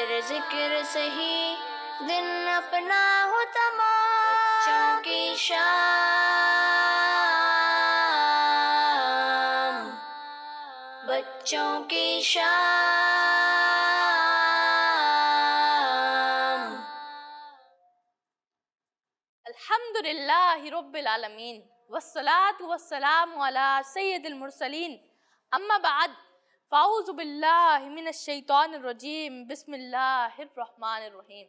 ہر ذکر سہی دن اپنا ہو تمام، بچوں کی شام، بچوں کی شام۔ الحمدللہ رب العالمین والصلاة والسلام علی سید المرسلین، اما بعد فاعوذ باللہ من الشیطان الرجیم، بسم اللہ الرحمن الرحیم۔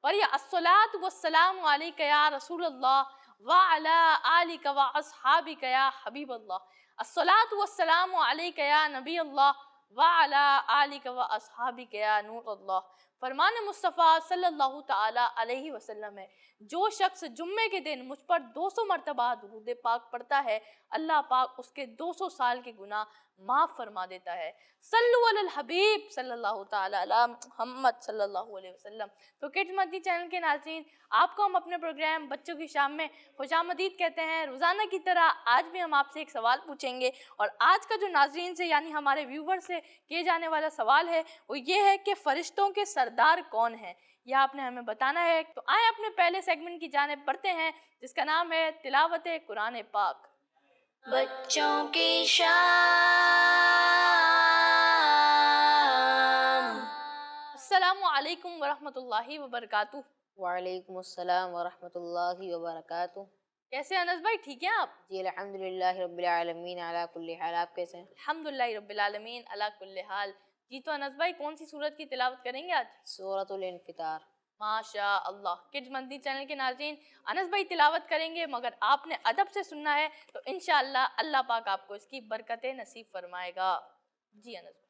الصلاة والسلام علیک یا رسول اللہ وعلی آلک واصحابک یا حبیب اللہ، الصلاة والسلام علیک یا نبی اللہ وعلی آلک واصحابک یا نور اللہ۔ فرمان مصطفیٰ صلی اللہ تعالی علیہ وسلم ہے، جو شخص جمعے کے دن مجھ پر 200 مرتبہ درود پاک پڑھتا ہے، اللہ پاک اس کے 200 سال کے گناہ معاف فرما دیتا ہے۔ صلو علی الحبیب صلی اللہ تعالی علی محمد صلی اللہ علیہ وسلم۔ تو کڈز مدنی چینل کے ناظرین، آپ کو ہم اپنے پروگرام بچوں کی شام میں خوش آمدید کہتے ہیں۔ روزانہ کی طرح آج بھی ہم آپ سے ایک سوال پوچھیں گے، اور آج کا جو ناظرین سے یعنی ہمارے ویور سے کیے جانے والا سوال ہے وہ یہ ہے کہ فرشتوں کے سردار کون ہیں، یہ آپ نے ہمیں بتانا ہے۔ تو آئیں اپنے پہلے سیگمنٹ کی جانب بڑھتے ہیں، جس کا نام ہے تلاوت قرآن پاک۔ بچوں کی شام۔ السلام علیکم ورحمۃ اللہ وبرکاتہ۔ وعلیکم السلام ورحمۃ اللہ وبرکاتہ۔ کیسے انس بھائی، ٹھیک ہیں آپ؟ جی الحمدللہ رب العالمین علی کل حال، آپ کیسے ہیں؟ الحمدللہ رب العالمین علی کل حال۔ جی تو انس بھائی، کون سی سورت کی تلاوت کریں گے آج؟ سورۃ الانفطار۔ ماشاء اللہ۔ کڈز مدنی چینل کے ناظرین، انس بھائی تلاوت کریں گے، مگر آپ نے ادب سے سننا ہے، تو انشاءاللہ اللہ پاک آپ کو اس کی برکتیں نصیب فرمائے گا۔ جی انس بھائی۔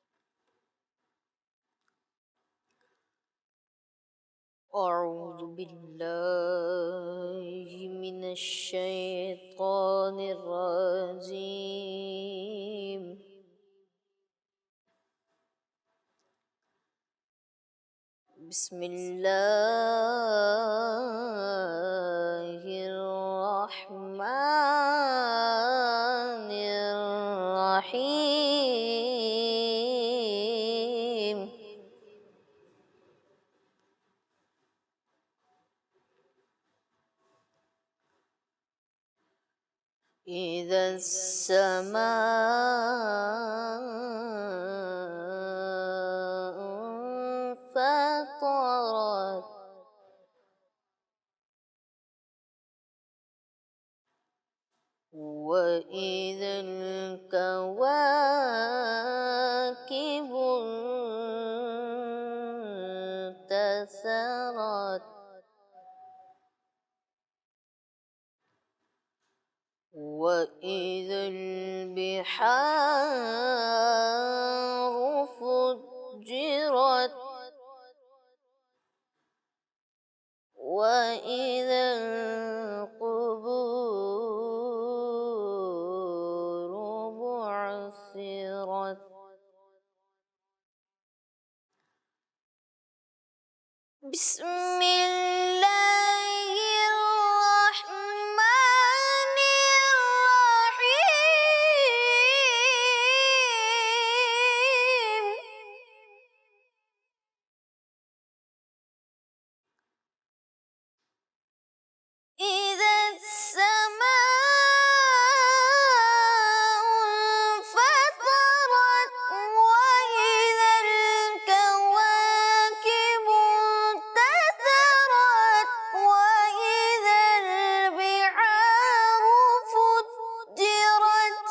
اعوذ باللہ من الشیطان الرجیم، بسم اللہ الرحمن الرحیم۔ اذا السماء انفطرت، وإذا الكواكب انتثرت، وإذا البحار فجرت، وإذا القبور بعثرت۔ بسم اللہ الرحمن الرحیم، اذا السماء انفطرت، وإذا الكواكب انتثرت، وإذا البحار فجرت،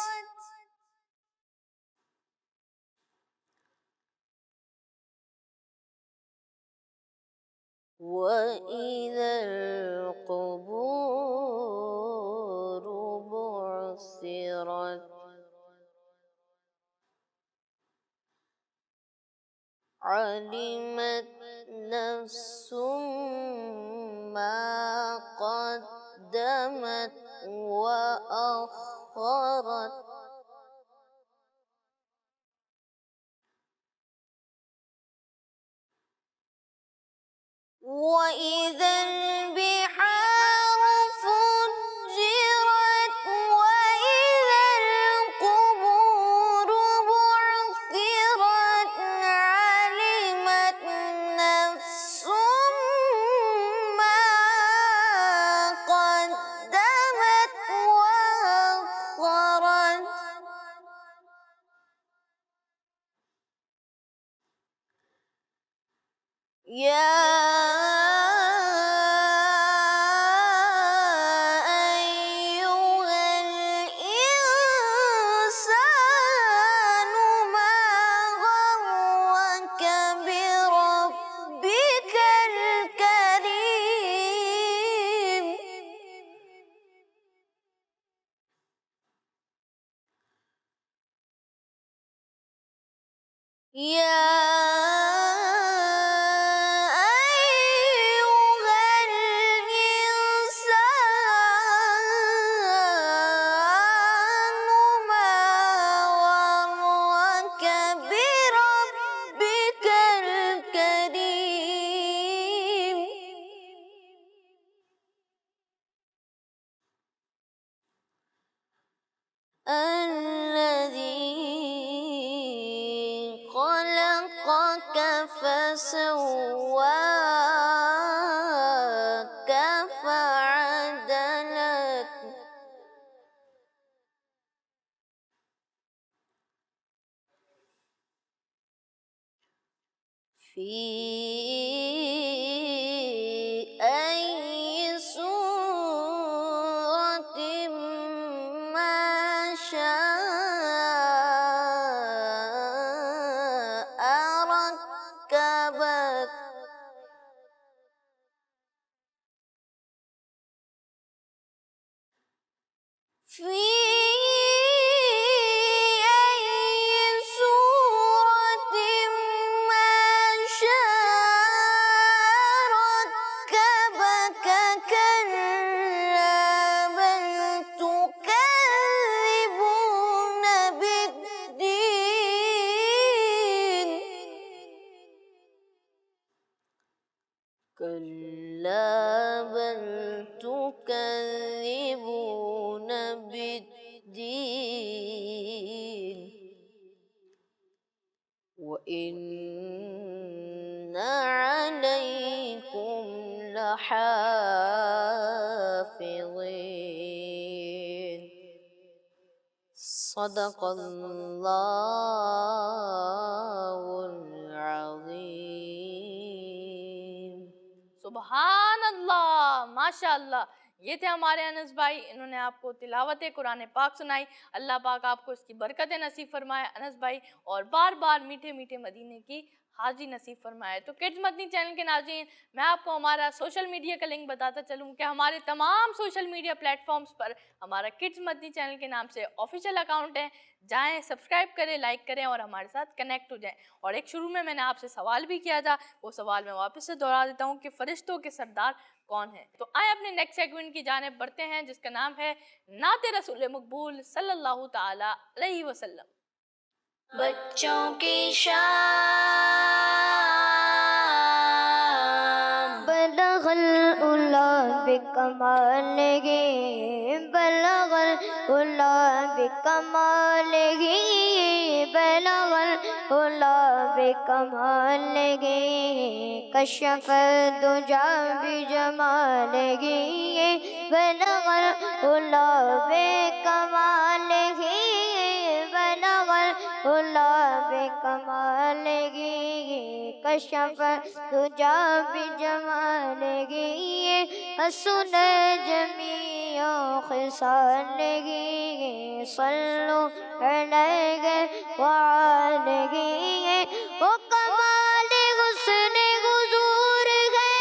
وإذا القبور بعثرت۔ علمت نفس ما قدمت وأخرت، وإذا البحار فجرت، وإذا القبور بعثرت، علمت الذي خلقك فسواك فعدلك في أي صورة ما شاء ركبك في أي صورة ما شاء ركبك كلا بل تكذبون بالدين كلا بل تكذبون بالدين وإن عليكم لحافظين صدق الله العظيم. سبحان اللہ، ماشاء اللہ. یہ تھے ہمارے انس بھائی، انہوں نے آپ کو تلاوت قرآن پاک سنائی. اللہ پاک آپ کو اس کی برکتیں نصیب فرمائے انس بھائی، اور بار بار میٹھے میٹھے مدینے کی حاضری نصیب فرمائے. تو کڈز مدنی چینل کے ناظرین، میں آپ کو ہمارا سوشل میڈیا کا لنک بتاتا چلوں کہ ہمارے تمام سوشل میڈیا پلیٹ فارمز پر ہمارا کڈز مدنی چینل کے نام سے آفیشیل اکاؤنٹ ہے. جائیں، سبسکرائب کریں، لائک کریں اور ہمارے ساتھ کنیکٹ ہو جائیں. اور ایک شروع میں نے آپ سے سوال بھی کیا تھا، وہ سوال میں واپس سے دہرا دیتا ہوں کہ فرشتوں کے سردار کون ہیں. تو آئیں اپنے نیکسٹ سیگمنٹ کی جانب بڑھتے ہیں، جس کا نام ہے نعت رسول مقبول صلی اللہ تعالی علیہ وسلم. بچوں کی شان بلغ العلا بکمالہ بلغ العلا بکمالہ بلغ العلا بکمالہ کشف الدجى بجمالہ بلغ العلا بکمالہ بلغ العلا بکمالہ کشف الدجى بجمالہ حسن جمیع خصالہ صلوا علیہ وآلہ وکمال حسن حضور ہے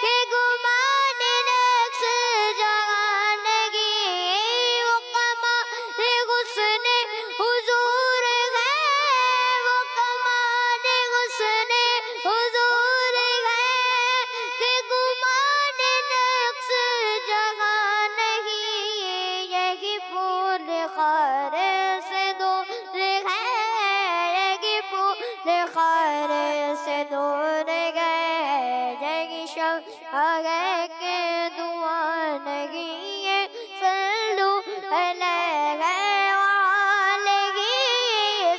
کہ گمان نقش جہانگی وکمال حسن حضور ہے وکمال حسن حضور ہے کہ گمان نقش جہانگی یہی پھول خار سے دور ہے یہی پھول خار سے دور گئے یہی شب آگے کے دعا نہیں صلو علیہ وآلہ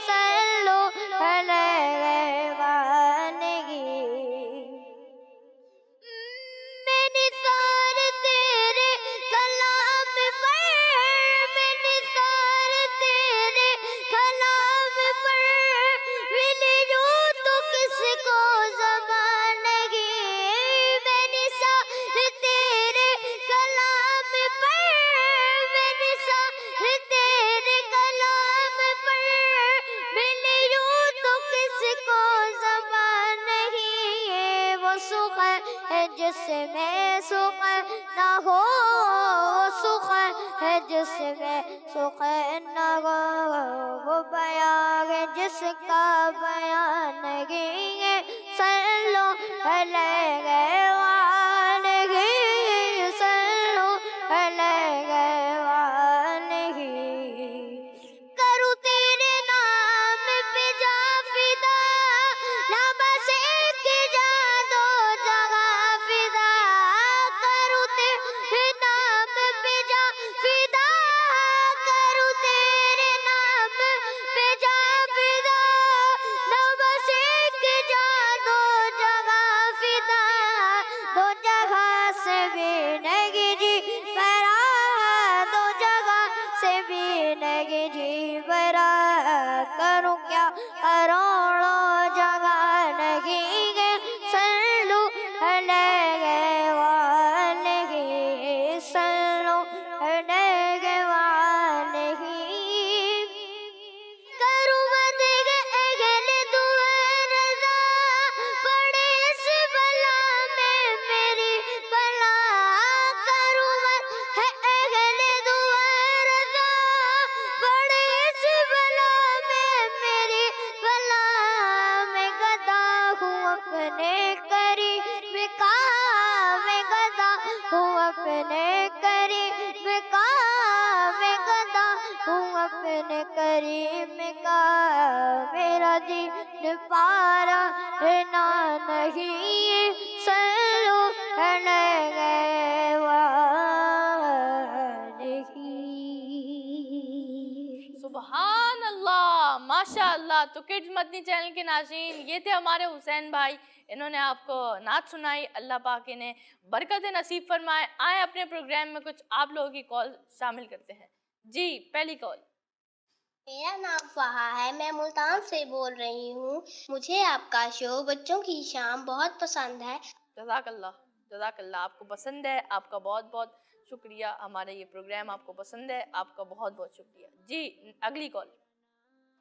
صلو علیہ وآلہ. میں نثار تیرے کلام پر میں نثار تیرے کلام پر مل جوں تو کس کو ہے جس میں سخن نہ ہو، سخن ہے جس میں سخن نہ ہو، وہ بیان ہے جس کا بیان نہیں ہے، صلو علیہ وآلہ، صلو علیہ وآلہ۔ کروں تیرے نام پہ جا فدا، نہ بس ایک جا دو جگہ فدا، کروں تیرے نام پہ جا فدا، کروں تیرے نام پہ جا فدا، نہ بس ایک جا دو جگہ فدا، دو جگہ سے بھی نہیں جی برا، دو جگہ سے بھی نہیں جی برا، کروں کیا کروڑوں جگہ نہیں ہے، صلو علیہ وآلہ، صلو علیہ وآلہ۔ کروں مد اہل دعا رضا، پڑے اس بلا میں میری بلا، کروں مد اہل دعا رضا، پڑے اس بلا میں میری بلا، میں گدا ہوں اپنے قریب کا، میں گدا ہوں اپنے قریب کا، میں گدا ہوں اپنے قریب کا، میرا دین پارا نہ نہیں، صلو علیہ وآلہ۔ سبحان اللہ، ماشاء اللہ۔ تو کڈز مدنی چینل کے ناظرین، یہ تھے ہمارے حسین بھائی، انہوں نے آپ کو نعت سنائی، اللہ پاک انہیں برکت نصیب فرمائے۔ آئیں اپنے پروگرام میں کچھ آپ لوگوں کی کال شامل کرتے ہیں۔ جی پہلی کال۔ میرا نام فہا ہے، میں ملتان سے بول رہی ہوں۔ مجھے آپ کا شو بچوں کی شام بہت پسند ہے۔ جزاک اللہ، جزاک اللہ۔ آپ کو پسند ہے، آپ کا بہت بہت شکریہ۔ ہمارا یہ پروگرام آپ کو پسند ہے، آپ کا بہت بہت شکریہ۔ جی اگلی کال۔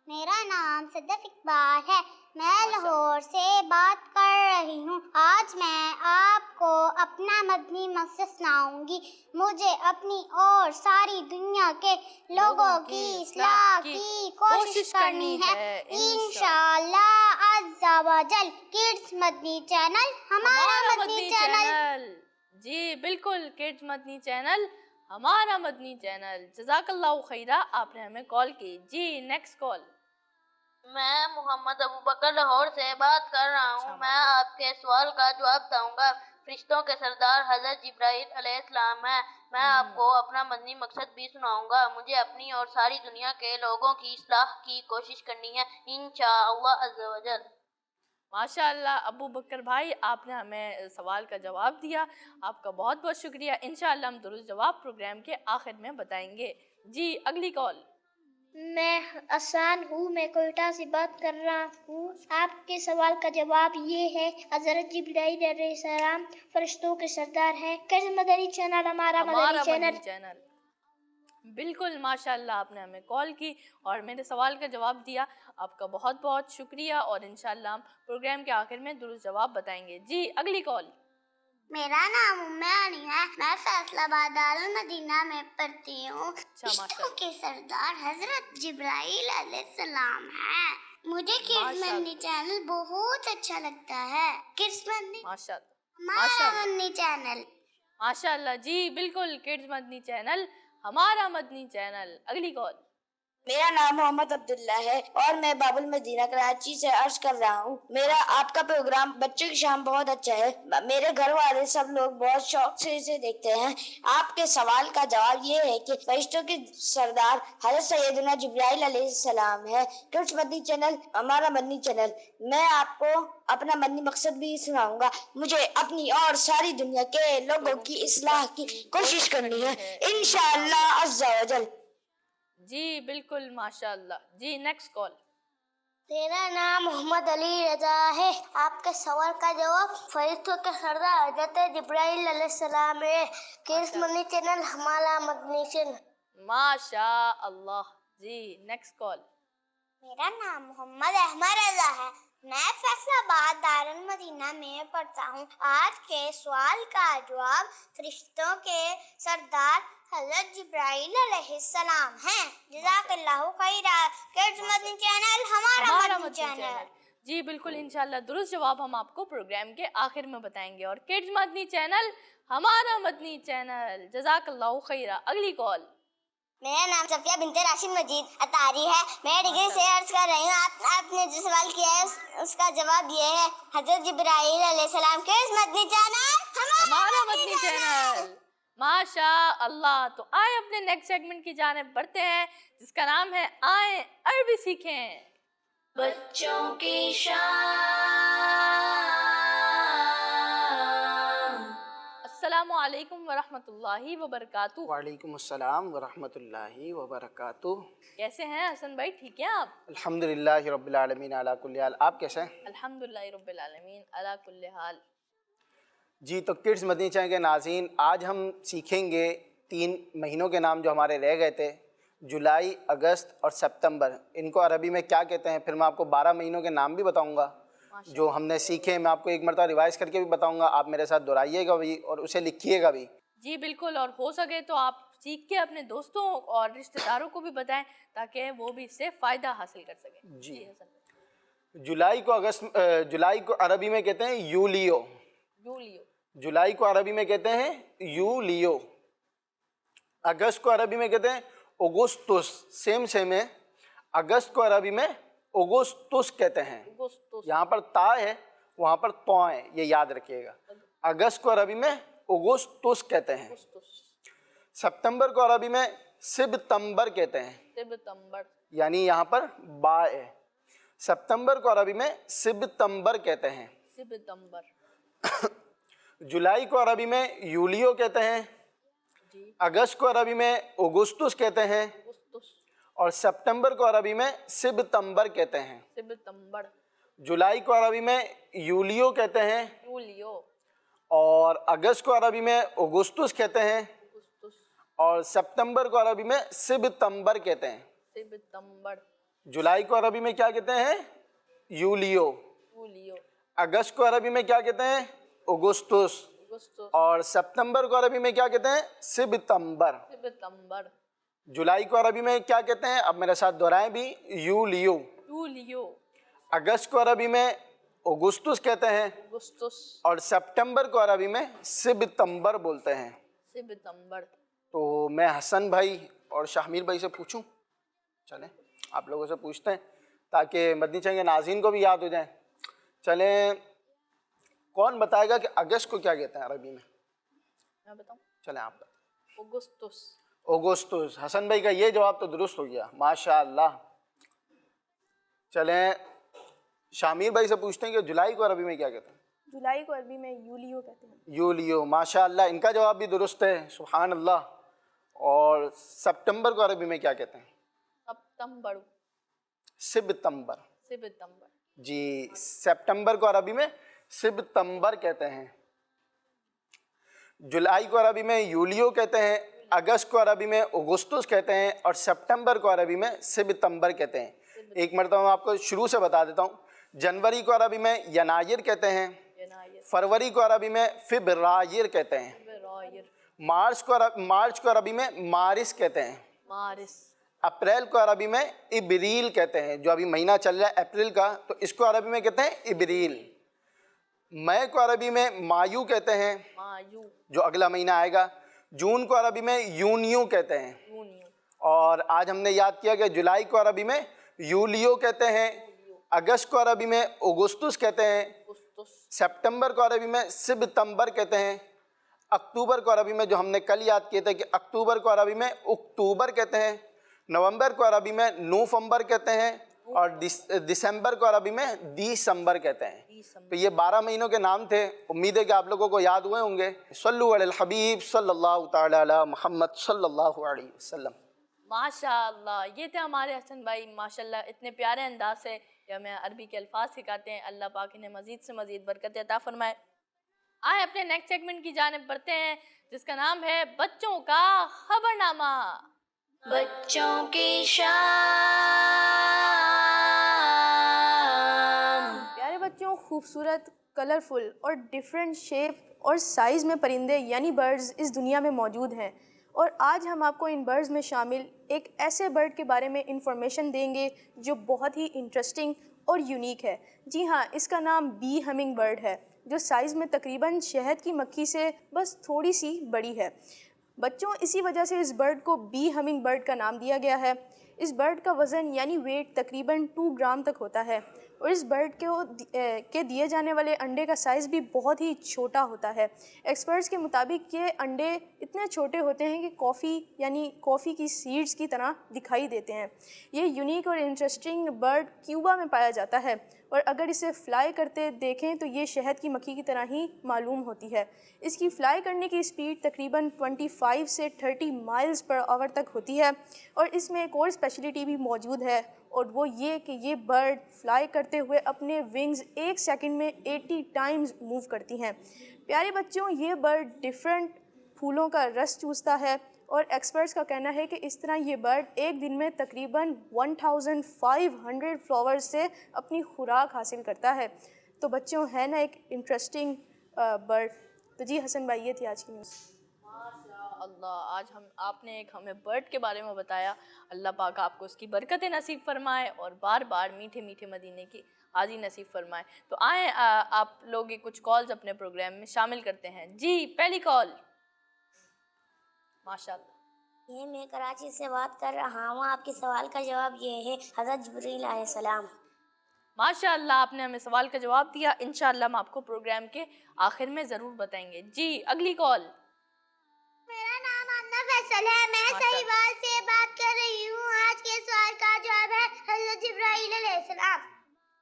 میرا نام صدف اقبال ہے، میں لاہور سے بات کر رہی ہوں۔ آج میں آپ کو اپنا مدنی مقصد سناؤں گی۔ مجھے اپنی اور ساری دنیا کے لوگوں کی اصلاح کی کوشش کرنی ہے، انشاءاللہ عز و جل۔ کڈز مدنی چینل ہمارا مدنی چینل۔ جی بالکل، کڈز مدنی چینل ہمارا مدنی چینل۔ جزاک اللہ خیرہ، آپ نے ہمیں کال کی۔ جی نیکسٹ کال۔ میں محمد ابو بکر لاہور سے بات کر رہا ہوں۔ میں آپ کے سوال کا جواب دوں گا۔ فرشتوں کے سردار حضرت جبرائیل علیہ السلام ہیں۔ میں آپ کو اپنا مدنی مقصد بھی سناؤں گا۔ مجھے اپنی اور ساری دنیا کے لوگوں کی اصلاح کی کوشش کرنی ہے، انشاءاللہ عز و جل۔ ماشاء اللہ ابو بکر بھائی، آپ نے ہمیں سوال کا جواب دیا، آپ کا بہت بہت شکریہ۔ انشاءاللہ ہم درست جواب پروگرام کے آخر میں بتائیں گے۔ جی اگلی کال۔ میں آسان ہوں، میں کوئٹہ سے بات کر رہا ہوں۔ آپ کے سوال کا جواب یہ ہے، حضرت جبرائیل علیہ السلام فرشتوں کے سردار ہیں۔ کڈز مدنی چینل ہمارا مدنی چینل۔ بالکل ماشاءاللہ، آپ نے ہمیں کال کی اور میرے سوال کا جواب دیا، آپ کا بہت بہت شکریہ، اور انشاءاللہ ہم پروگرام کے آخر میں درست جواب بتائیں گے۔ جی اگلی کال۔ میرا نام عانی ہے، میں فیصل آباد دارالمدینہ میں پڑھتی ہوں۔ فرشتوں کے سردار حضرت جبرائیل علیہ السلام ہیں۔ مجھے کڈز مدنی چینل بہت اچھا لگتا ہے۔ کڈز مدنی ہمارا مدنی چینل۔ ماشاءاللہ، جی بالکل، کڈز مدنی چینل ہمارا مدنی چینل۔ اگلی کال۔ میرا نام محمد عبداللہ ہے اور میں باب المدینہ کراچی سے عرض کر رہا ہوں۔ میرا آپ کا پروگرام بچوں کی شام بہت اچھا ہے، میرے گھر والے سب لوگ بہت شوق سے اسے دیکھتے ہیں۔ آپ کے سوال کا جواب یہ ہے کہ فرشتوں کے سردار حضرت سیدنا جبرائیل علیہ السلام ہے۔ کڈز مدنی چینل ہمارا مدنی چینل۔ میں آپ کو اپنا مدنی مقصد بھی سناؤں گا۔ مجھے اپنی اور ساری دنیا کے لوگوں کی اصلاح کی کوشش کرنی ہے، انشاءاللہ عز و جل۔ جی بالکل ماشاءاللہ۔ جی نیکسٹ کال۔ میرا نام محمد علی رضا ہے۔ آپ کے سوال کا جواب، فرشتوں کے سردار حضرت جبرائیل علیہ السلام ہے۔ کڈز مدنی چینل ہمارا مدنی چینل۔ ماشاء اللہ۔ جی نیکسٹ کال۔ میرا نام محمد احمد رضا ہے۔ मैं फैसलाबाद दारुल मदीना में पढ़ता हूँ। आज के सवाल का जवाब फरिश्तों के सरदार हज़रत जिब्राइल अलैहिस्सलाम हैं। जज़ाकल्लाहु खैरा। किड्स मदनी चैनल हमारा मदनी चैनल। जी बिल्कुल, इंशाल्लाह दुरुस्त जवाब हम आपको प्रोग्राम के आखिर में बताएंगे। और किड्स मदनी चैनल हमारा मदनी चैनल। जज़ाकल्लाहु खैरा। अगली कॉल। मेरा नाम सफिया बिनते राशिद मजीद अतारी है। मैं डिग्री से अर्ज कर रही हूँ। आपने जो सवाल किया है उसका जवाब ये है, हज़रत जिब्राइल अलैहिस्सलाम के मदनी चैनल हमारा मदनी चैनल। माशा अल्लाह। तो आए अपने नेक्स्ट सेगमेंट की जानिब बढ़ते हैं, जिसका नाम है आए अरबी सीखें। बच्चों की शान। अस्सलामु अलैकुम वरहमतुल्लाहि वबरकातुहू। वालेकुम अस्सलाम वरहमतुल्लाहि वबरकातुहू। कैसे हैं हसन भाई, ठीक हैं आप? अल्हम्दुलिल्लाहि रब्बिल आलमीन अला कुल्ली हाल। आप कैसे हैं? अल्हम्दुलिल्लाहि रब्बिल आलमीन अला कुल्ली हाल। जी, तो किड्स मदनी चैनल के नाज़रीन, आज हम सीखेंगे 3 महीनों के नाम जो हमारे रह गए थे, जुलाई, अगस्त और सितंबर। इनको अरबी में क्या कहते हैं। फिर मैं आपको 12 महीनों के नाम भी बताऊंगा जो हमने सीखे। मैं आपको एक मरतबा रिवाइज़ करके भी बताऊंगा, आप मेरे साथ दोहराइएगा भी और उसे लिखिएगा भी। जी बिल्कुल, और हो सके तो आप सीख के अपने दोस्तों और रिश्तेदारों को भी बताएं ताकि वो भी इससे फ़ायदा हासिल कर सकें। जी। हसन भाई। जुलाई को अरबी में कहते हैं यूलियो। यूलियो। जुलाई को अरबी में कहते हैं यूलियो। अगस्त को अरबी में कहते हैं अगस्तुस। सेम है। अगस्त को अरबी में अगस्तुस कहते हैं। यहाँ पर ता है, वहाँ पर तो है, ये याद रखिएगा। अगस्त को अरबी में अगस्तुस कहते हैं। सितंबर को अरबी में सितंबर कहते हैं, सितंबर, यानी यहाँ पर बा है। सितंबर को अरबी में सितंबर कहते हैं। सितंबर। जुलाई को अरबी में यूलियो कहते हैं। अगस्त को अरबी में अगस्तुस कहते हैं और सितंबर को अरबी में सितंबर कहते हैं। सितंबर। जुलाई को अरबी में यूलियो कहते हैं यूलियो। और अगस्त को अरबी में अगस्तुस कहते हैं अगस्तुस। और सितंबर को अरबी में सितंबर कहते हैं। सितंबर। जुलाई को अरबी में क्या कहते हैं? यूलियो। यूलियो। अगस्त को अरबी में क्या कहते हैं? अगस्तुस। अगस्तुस। और सितंबर को अरबी में क्या कहते हैं? सितंबर। सितंबर। जुलाई को अरबी में क्या कहते हैं? अब मेरे साथ दोहराएं भी, यूलियो। यूलियो। अगस्त को अरबी में अगस्तुस कहते हैं अगस्तुस। और सितंबर को अरबी में सितंबर बोलते हैं। सितंबर। तो मैं हसन भाई और शाहमीर भाई से पूछूं? चलें, आप लोगों से पूछते हैं ताकि मदनी चैनल के नाज़रीन को भी याद हो जाए। चलें, कौन बताएगा कि अगस्त को क्या कहते हैं अरबी में? मैं बताऊं? चलें आप बताएं। अगस्तुस। अगस्तुस। हसन भाई का ये जवाब तो दुरुस्त हो गया, माशाअल्लाह। चलें, शामीर भाई से पूछते हैं कि जुलाई को अरबी में क्या कहते हैं? जुलाई को अरबी में यूलियो कहते हैं। यूलियो, माशाअल्लाह, इनका जवाब भी दुरुस्त है, सुभान अल्लाह। और सितंबर को अरबी में क्या कहते हैं? सितंबर। सितंबर। सितंबर। जी, सितंबर को अरबी में सितंबर कहते हैं। जुलाई को अरबी में यूलियो कहते हैं, अगस्त को अरबी में अगस्तुस कहते हैं और सितंबर को अरबी में सितंबर कहते हैं। एक मरतबा मैं आपको शुरू से बता देता हूँ। जनवरी को अरबी में यनायर कहते हैं, फरवरी को अरबी में फिब्रायर कहते हैं, मार्च को अरबी में मारिस कहते हैं, मारिस। अप्रैल को अरबी में इबरील कहते हैं, जो अभी महीना चल रहा है अप्रैल का, तो इसको अरबी में कहते हैं इबरील। मई को अरबी में मायू कहते हैं, मायू, जो अगला महीना आएगा। जून को अरबी में यूनियो कहते हैं। यूनियो। और आज हमने याद किया कि जुलाई को अरबी में यूलियो कहते हैं, अगस्त को अरबी में अगस्तुस कहते हैं, सितंबर को अरबी में सितंबर कहते हैं, अक्टूबर को अरबी में जो हमने कल याद किए थे कि अक्टूबर को अरबी में अक्टूबर कहते हैं, नवंबर को अरबी में नवंबर कहते हैं और दिसंबर को अरबी में दिसंबर कहते हैं। तो ये 12 महीनों के नाम थे। उम्मीद है कि आप लोगों को याद हुए होंगे। सल्लु अलल हबीब सल्लल्लाहु तआला अला मुहम्मद सल्लल्लाहु अलैहि वसल्लम। माशाअल्लाह, ये थे हमारे हसन भाई, माशाअल्लाह इतने प्यारे अंदाज से कि हमें अरबी के अल्फाज सिखाते हैं। अल्लाह पाक इन्हें मज़ीद से मज़ीद बरकत अता फरमाए। आए अपने नेक्स्ट सेगमेंट की जानिब बढ़ते हैं, जिसका नाम है बच्चों का खबरनामा। बच्चों की शान। खूबसूरत, कलरफुल और डिफरेंट शेप और साइज़ में परिंदे यानी बर्ड्स इस दुनिया में मौजूद हैं, और आज हम आपको इन बर्ड्स में शामिल एक ऐसे बर्ड के बारे में इंफॉर्मेशन देंगे जो बहुत ही इंटरेस्टिंग और यूनिक है। जी हाँ, इसका नाम बी हमिंग बर्ड है, जो साइज़ में तकरीबन शहद की मक्खी से बस थोड़ी सी बड़ी है। बच्चों, इसी वजह से इस बर्ड को बी हमिंग बर्ड का नाम दिया गया है। इस बर्ड का वज़न यानी वेट तकरीबन 2 ग्राम तक होता है, और इस बर्ड के दिए जाने वाले अंडे का साइज़ भी बहुत ही छोटा होता है। एक्सपर्ट्स के मुताबिक ये अंडे इतने छोटे होते हैं कि कॉफ़ी की सीड्स की तरह दिखाई देते हैं। ये यूनिक और इंटरेस्टिंग बर्ड क्यूबा में पाया जाता है, और अगर इसे फ़्लाई करते देखें तो ये शहद की मक्खी की तरह ही मालूम होती है। इसकी फ़्लाई करने की स्पीड तकरीबन 25 से 30 माइल्स पर आवर तक होती है, और इसमें एक और स्पेशलिटी भी मौजूद है, और वो ये कि ये बर्ड फ्लाई करते हुए अपने विंग्स 1 सेकंड में 80 टाइम्स मूव करती हैं। प्यारे बच्चों, ये बर्ड डिफरेंट फूलों का रस चूसता है, और एक्सपर्ट्स का कहना है कि इस तरह ये बर्ड एक दिन में तकरीबन 1500 फ्लावर्स से अपनी खुराक हासिल करता है। तो बच्चों, है ना एक इंटरेस्टिंग बर्ड। तो जी हसन भाई, ये थी आज की न्यूज़। अल्लाह, आज आपने एक हमें बर्ड के बारे में बताया। अल्लाह पाक आपको उसकी बरकतें नसीब फरमाए और बार बार मीठे मीठे मदीने की हाज़ी नसीब फरमाए। तो आए आप लोग ये कुछ कॉल्स अपने प्रोग्राम में शामिल करते हैं। जी, पहली कॉल। माशाल्लाह। ये मैं कराची से बात कर रहा हूँ। आपके सवाल का जवाब ये है हज़रत जिब्रील अलैहिस्सलाम। माशाल्लाह, आपने हमें सवाल का जवाब दिया। इंशाअल्लाह हम आपको प्रोग्राम के आखिर में ज़रूर बताएंगे। जी, अगली कॉल। मेरा नाम अन्ना फैसल है, मैं सहीवाल से बात कर रही हूँ। आज के सवाल का जवाब है हज़रत जिब्राईल अलैहिस्सलाम।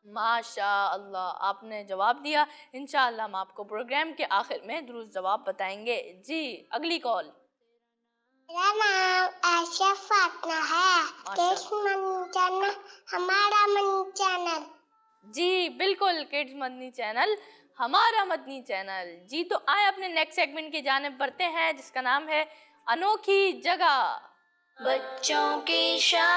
माशाअल्लाह, आपने जवाब दिया। इंशाअल्लाह हम आपको प्रोग्राम के आखिर में दुरुस्त जवाब बताएंगे। जी, अगली कॉल। मेरा नाम आयशा फातिमा है, किड्स मनी चैनल हमारा मनी चैनल। जी बिल्कुल, किड्स मदनी चैनल हमारा मदनी चैनल। जी, तो आए अपने नेक्स्ट सेगमेंट की जानिब बढ़ते हैं, जिसका नाम है अनोखी जगह। बच्चों की शान।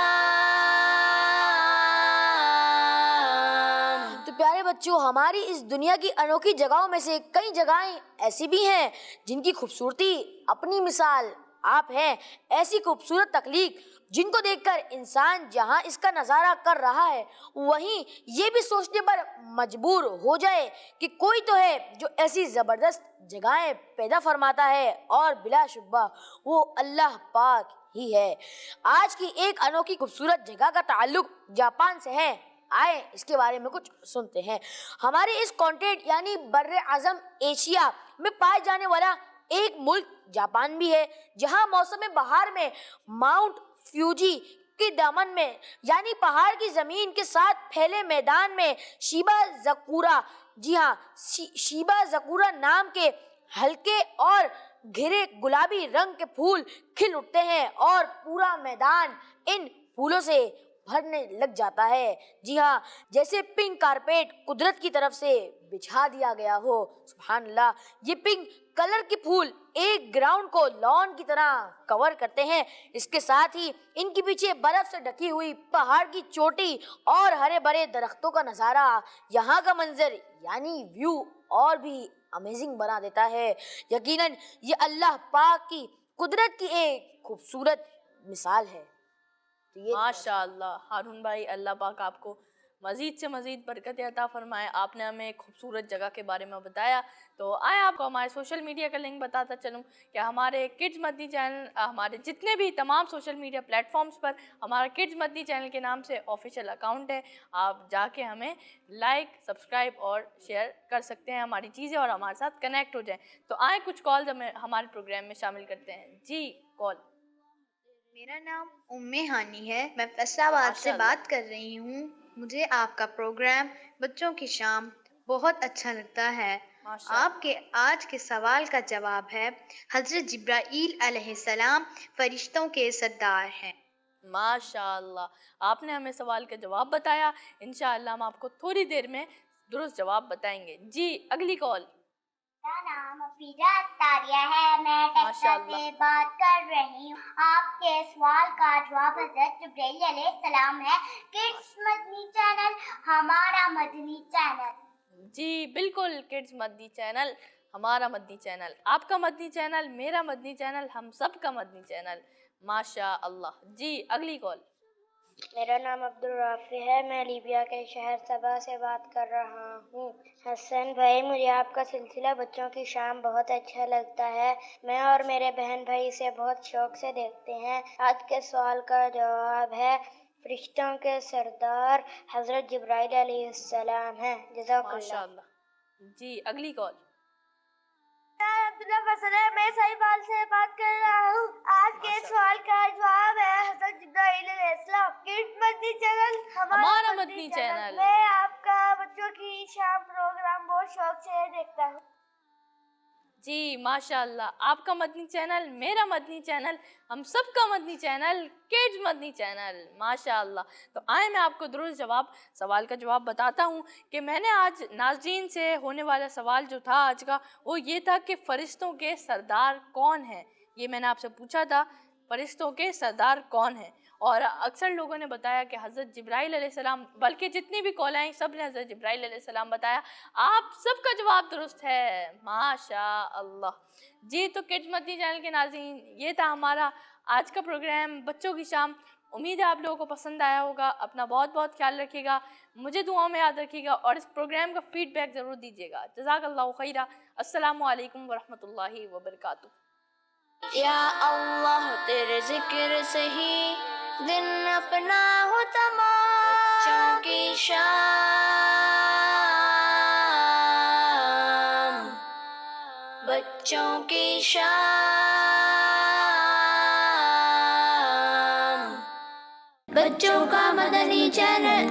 तो प्यारे बच्चों, हमारी इस दुनिया की अनोखी जगहों में से कई जगहें ऐसी भी हैं जिनकी खूबसूरती अपनी मिसाल आप हैं। ऐसी खूबसूरत तख्लीक जिनको देखकर इंसान जहां इसका नज़ारा कर रहा है वहीं ये भी सोचने पर मजबूर हो जाए कि कोई तो है जो ऐसी ज़बरदस्त जगहें पैदा फरमाता है, और बिलाशुबा वो अल्लाह पाक ही है। आज की एक अनोखी खूबसूरत जगह का ताल्लुक जापान से है। आए इसके बारे में कुछ सुनते हैं। हमारे इस कॉन्टिनेंट यानी बर्रे आज़म एशिया में पाए जाने वाला एक मुल्क जापान भी है, जहां मौसम बहार में माउंट फ्यूजी के दामन में यानी पहाड़ की जमीन के साथ फैले मैदान में शीबा ज़कुरा, जी हाँ, शीबा ज़कुरा नाम के हल्के और घिरे गुलाबी रंग के फूल खिल उठते हैं, और पूरा मैदान इन फूलों से भरने लग जाता है। जी हाँ, जैसे पिंक कारपेट कुदरत की तरफ से बिछा दिया गया हो। सुभान अल्लाह, ये पिंक कलर के फूल एक ग्राउंड को लॉन की तरह कवर करते हैं। इसके साथ ही इनके पीछे बर्फ से ढकी हुई पहाड़ की चोटी और हरे भरे दरख्तों का नज़ारा यहाँ का मंजर यानी व्यू और भी अमेजिंग बना देता है। यकीनन ये अल्लाह पाक की कुदरत की एक खूबसूरत मिसाल है। माशाअल्लाह हारून भाई, अल्लाह पाक आपको मज़ीद से मज़ीद बरकत अता फरमाए। आपने हमें एक खूबसूरत जगह के बारे में बताया। तो आए आपको हमारे सोशल मीडिया का लिंक बताता चलूँ कि हमारे किड्स मदनी चैनल, हमारे जितने भी तमाम सोशल मीडिया प्लेटफॉर्म्स पर हमारा किड्स मदनी चैनल के नाम से ऑफिशियल अकाउंट है। आप जाके हमें लाइक, सब्सक्राइब और शेयर कर सकते हैं हमारी चीज़ें, और हमारे साथ कनेक्ट हो जाएँ। तो आए कुछ कॉल्स हमारे प्रोग्राम में शामिल करते हैं। जी, कॉल। मेरा नाम उम्मे हानी है, मैं फैसलाबाद से बात कर रही हूँ। मुझे आपका प्रोग्राम बच्चों की शाम बहुत अच्छा लगता है। आपके आज के सवाल का जवाब है हज़रत जिब्राईल अलैहिस्सलाम फरिश्तों के सरदार हैं। माशाअल्लाह, आपने हमें सवाल का जवाब बताया। इंशाअल्लाह हम आपको थोड़ी देर में दुरुस्त जवाब बताएंगे। जी, अगली कॉल। मेरा नाम अफीजा तारिया है, मैं टेक्सास से बात कर रही हूँ। आपके सवाल का जवाब हज़रत जिब्राईल अलैहिस्सलाम है। किड्स मदनी चैनल हमारा मदनी चैनल। جی بالکل، کڈز مدنی چینل ہمارا مدنی چینل، آپ کا مدنی چینل، میرا مدنی چینل، ہم سب کا مدنی چینل، ماشاء اللہ۔ جی اگلی کال۔ میرا نام عبدالرافع ہے، میں لیبیا کے شہر صبا سے بات کر رہا ہوں۔ حسن بھائی، مجھے آپ کا سلسلہ بچوں کی شام بہت اچھا لگتا ہے، میں اور میرے بہن بھائی اسے بہت شوق سے دیکھتے ہیں۔ آج کے سوال کا جواب ہے فرشتوں کے سردار حضرت جبرائیل علیہ السلام ہیں۔ جزاک ماشاء اللہ۔ اللہ۔ جی اگلی کال۔ عبداللہ فضل ہے، میں صحیح بال سے بات کر رہا ہوں۔ آج کے سوال کا جواب ہے حضرت جبرائیل علیہ السلام۔ کڈز مدنی چینل ہمارا مدنی چینل۔ میں آپ کا بچوں کی شام پروگرام بہت شوق سے دیکھتا ہوں۔ جی ماشاء اللہ، آپ کا مدنی چینل، میرا مدنی چینل، ہم سب کا مدنی چینل، کڈز مدنی چینل، ماشاء اللہ۔ تو آئیں میں آپ کو درست سوال کا جواب بتاتا ہوں کہ میں نے آج ناظرین سے ہونے والا سوال جو تھا آج کا، وہ یہ تھا کہ فرشتوں کے سردار کون ہیں؟ یہ میں نے آپ سے پوچھا تھا، فرشتوں کے سردار کون ہیں؟ اور اکثر لوگوں نے بتایا کہ حضرت جبرائیل علیہ السلام، بلکہ جتنی بھی کال آئیں سب نے حضرت جبرائیل علیہ السلام بتایا۔ آپ سب کا جواب درست ہے، ماشاء اللہ۔ جی تو کڈز مدنی چینل کے ناظرین، یہ تھا ہمارا آج کا پروگرام بچوں کی شام۔ امید ہے آپ لوگوں کو پسند آیا ہوگا۔ اپنا بہت بہت خیال رکھیے گا، مجھے دعاؤں میں یاد رکھیے گا، اور اس پروگرام کا فیڈ بیک ضرور دیجیے گا۔ جزاک اللہ خیرہ۔ السلام علیکم ورحمۃ اللہ وبرکاتہ۔ یا اللہ تیرے ذکر سے ہی دن اپنا ہو تمام، بچوں کی شام، بچوں کی شام، بچوں کا مدنی چینل